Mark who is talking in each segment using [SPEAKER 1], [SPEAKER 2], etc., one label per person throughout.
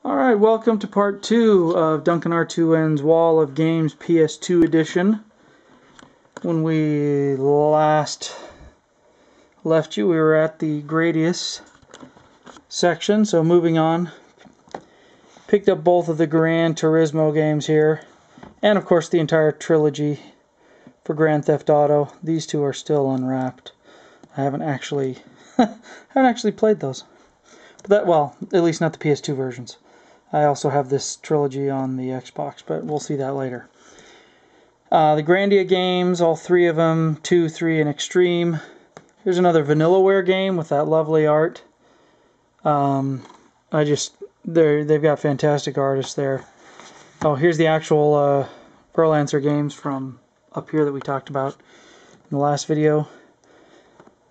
[SPEAKER 1] Alright, welcome to part 2 of DuncanR2N's Wall of Games PS2 edition. When we last left you, we were at the Gradius section, so moving on. Picked up both of the Gran Turismo games here, and of course the entire trilogy for Grand Theft Auto. These two are still unwrapped. I haven't actually played those. But that, well, at least not the PS2 versions. I also have this trilogy on the Xbox, but we'll see that later. The Grandia games, all three of them, 2, 3, and Extreme. Here's another Vanillaware game with that lovely art. They've got fantastic artists there. Oh, here's the actual Pearl Answer games from up here that we talked about in the last video.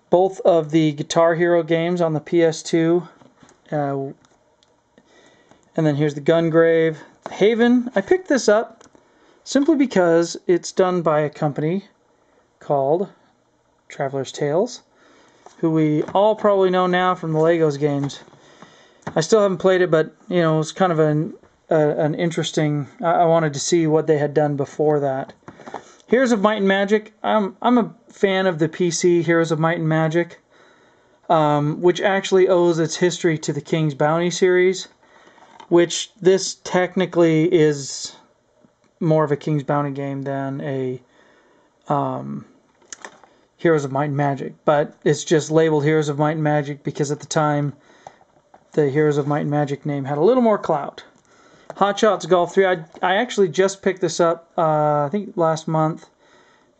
[SPEAKER 1] Both of the Guitar Hero games on the PS2. And then here's the Gungrave. Haven, I picked this up simply because it's done by a company called Traveler's Tales, who we all probably know now from the Legos games. I still haven't played it, but you know, it's kind of an interesting. I wanted to see what they had done before that. Heroes of Might and Magic. I'm a fan of the PC Heroes of Might and Magic, which actually owes its history to the King's Bounty series, which this technically is more of a King's Bounty game than a Heroes of Might and Magic. But it's just labeled Heroes of Might and Magic because at the time the Heroes of Might and Magic name had a little more clout. Hot Shots Golf 3. I actually just picked this up, I think last month,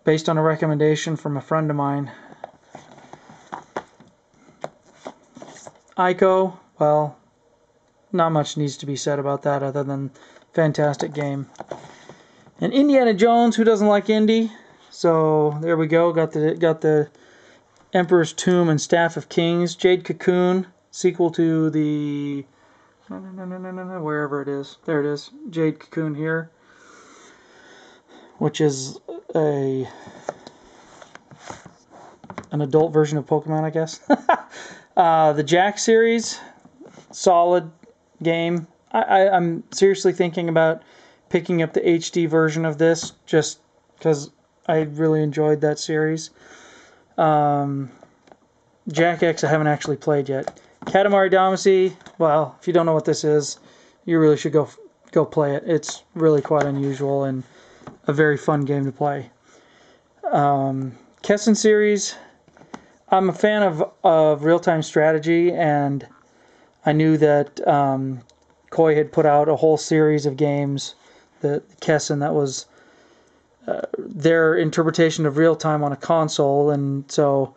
[SPEAKER 1] based on a recommendation from a friend of mine. Ico, well, not much needs to be said about that other than fantastic game. And Indiana Jones, who doesn't like Indy? So there we go. Got the Emperor's Tomb and Staff of Kings. Jade Cocoon, sequel to the wherever it is. There it is. Jade Cocoon here, which is an adult version of Pokemon, I guess. The Jack series, solid game. I'm seriously thinking about picking up the HD version of this just because I really enjoyed that series. Jack X I haven't actually played yet. Katamari Damacy, well, if you don't know what this is, you really should go play it. It's really quite unusual and a very fun game to play. Kessen series, I'm a fan of real-time strategy, and I knew that Koei had put out a whole series of games, the Kessen, that was their interpretation of real-time on a console, and so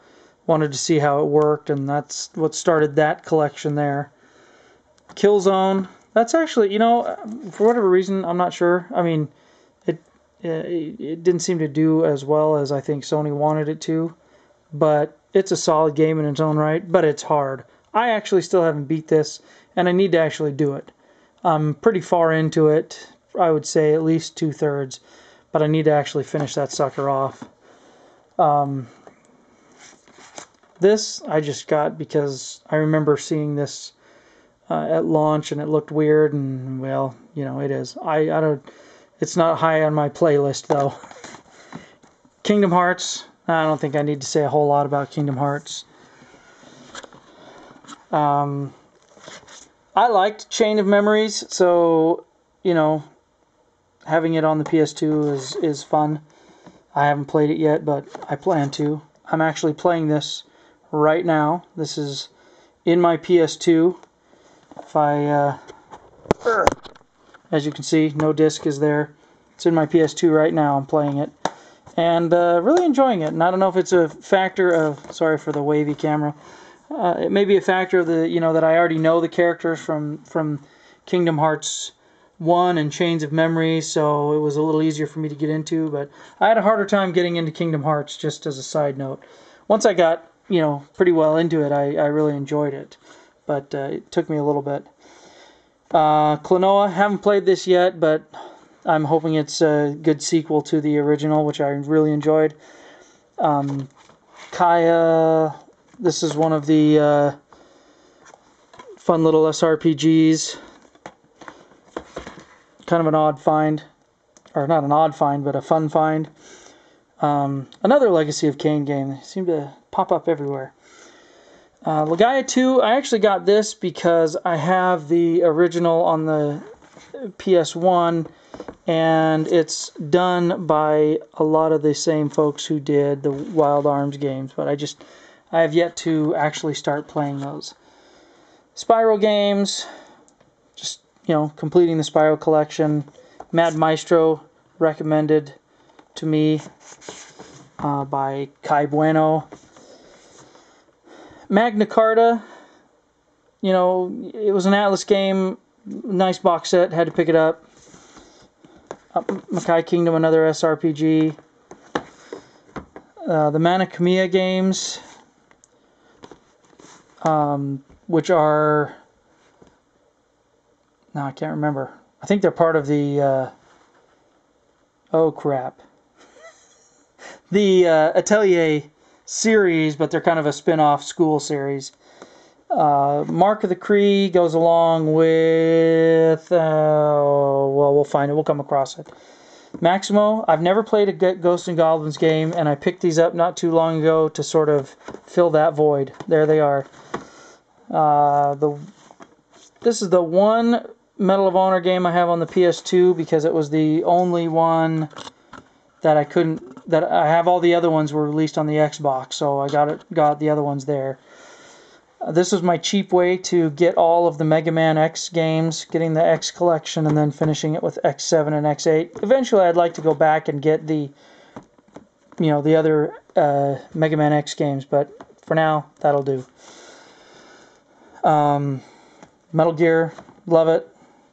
[SPEAKER 1] wanted to see how it worked, and that's what started that collection there. Killzone, that's actually, you know, for whatever reason, I'm not sure. I mean, it didn't seem to do as well as I think Sony wanted it to, but it's a solid game in its own right, but it's hard. I actually still haven't beat this, and I need to actually do it. I'm pretty far into it, I would say at least 2/3, but I need to actually finish that sucker off. This I just got because I remember seeing this at launch, and it looked weird, and well, you know, it is. I don't. It's not high on my playlist though. Kingdom Hearts. I don't think I need to say a whole lot about Kingdom Hearts. I liked Chain of Memories, so, you know, having it on the PS2 is fun. I haven't played it yet, but I plan to. I'm actually playing this right now. This is in my PS2. If I, as you can see, no disc is there. It's in my PS2 right now. I'm playing it. And really enjoying it. And I don't know if it's a factor of, sorry for the wavy camera, it may be a factor of the, you know, that I already know the characters from Kingdom Hearts 1 and Chains of Memories, so it was a little easier for me to get into, but I had a harder time getting into Kingdom Hearts, just as a side note. Once I got, you know, pretty well into it, I really enjoyed it, but it took me a little bit. Klonoa, haven't played this yet, but I'm hoping it's a good sequel to the original, which I really enjoyed. Kaya, this is one of the fun little SRPGs. kind of an odd find, or not an odd find, but a fun find. Another Legacy of Kain game. They seem to pop up everywhere. Legaia 2, I actually got this because I have the original on the PS1, and it's done by a lot of the same folks who did the Wild Arms games, but I have yet to actually start playing those. Spyro games, just, completing the Spyro collection. Mad Maestro, recommended to me by Kai Bueno. Magna Carta, it was an Atlas game, nice box set, had to pick it up. Makai Kingdom, another SRPG. The Mana Khemia games, which are, no, I can't remember. I think they're part of the, oh crap, the Atelier series, but they're kind of a spin-off school series. Mark of the Cree goes along with, well, we'll find it. We'll come across it. Maximo, I've never played a Ghosts and Goblins game, and I picked these up not too long ago to sort of fill that void. There they are. This is the one Medal of Honor game I have on the PS2 because it was the only one that I couldn't. That I have. All the other ones were released on the Xbox, so I got the other ones there. This was my cheap way to get all of the Mega Man X games, getting the X collection, and then finishing it with X7 and X8. Eventually, I'd like to go back and get the other Mega Man X games, but for now, that'll do. Metal Gear, love it.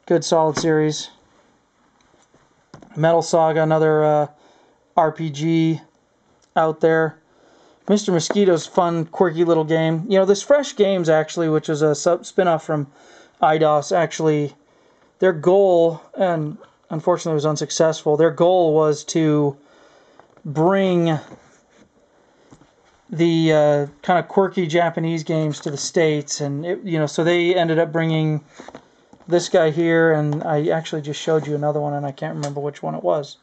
[SPEAKER 1] Good, solid series. Metal Saga, another RPG out there. Mr. Mosquito's fun, quirky little game. This Fresh Games, actually, which is a spin-off from IDOS, actually, their goal, and unfortunately it was unsuccessful, their goal was to bring the kind of quirky Japanese games to the States, and so they ended up bringing this guy here, and I actually just showed you another one, and I can't remember which one it was.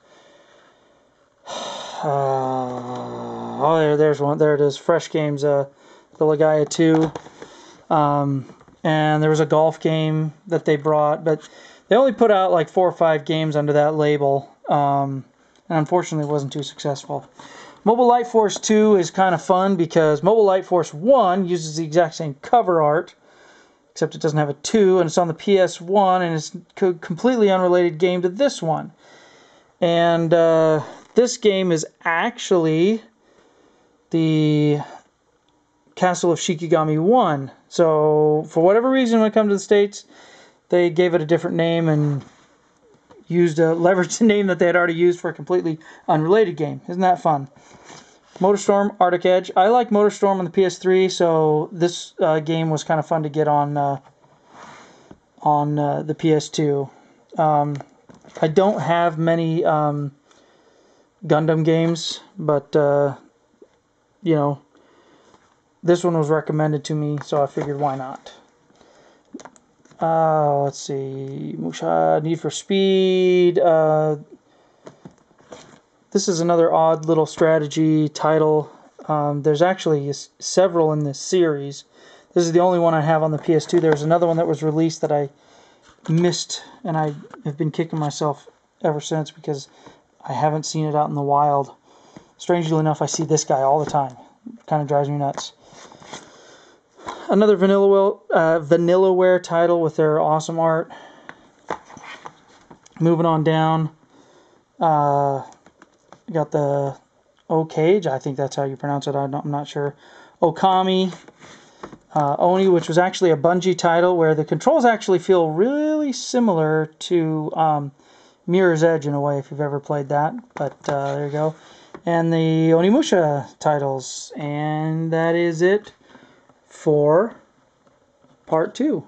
[SPEAKER 1] There's one. There it is. Fresh Games, the Legaia 2. And there was a golf game that they brought, but they only put out like 4 or 5 games under that label, and unfortunately it wasn't too successful. Mobile Light Force 2 is kind of fun because Mobile Light Force 1 uses the exact same cover art, except it doesn't have a 2, and it's on the PS1, and it's a completely unrelated game to this one. And this game is actually the Castle of Shikigami 1. So, for whatever reason, when it comes to the States, they gave it a different name and leveraged the name that they had already used for a completely unrelated game. Isn't that fun? MotorStorm, Arctic Edge. I like MotorStorm on the PS3, so this game was kind of fun to get on the PS2. I don't have many Gundam games, but this one was recommended to me, so I figured why not. Let's see, Musha, Need for Speed. This is another odd little strategy title. There's actually several in this series. This is the only one I have on the PS2. There's another one that was released that I missed, and I have been kicking myself ever since because I haven't seen it out in the wild. Strangely enough, I see this guy all the time. It kind of drives me nuts. Another Vanillaware title with their awesome art. Moving on down. Got the O-Cage, I think that's how you pronounce it, I'm not sure. Okami. Oni, which was actually a Bungie title where the controls actually feel really similar to Mirror's Edge in a way, if you've ever played that. But there you go. And the Onimusha titles. And that is it for part 2.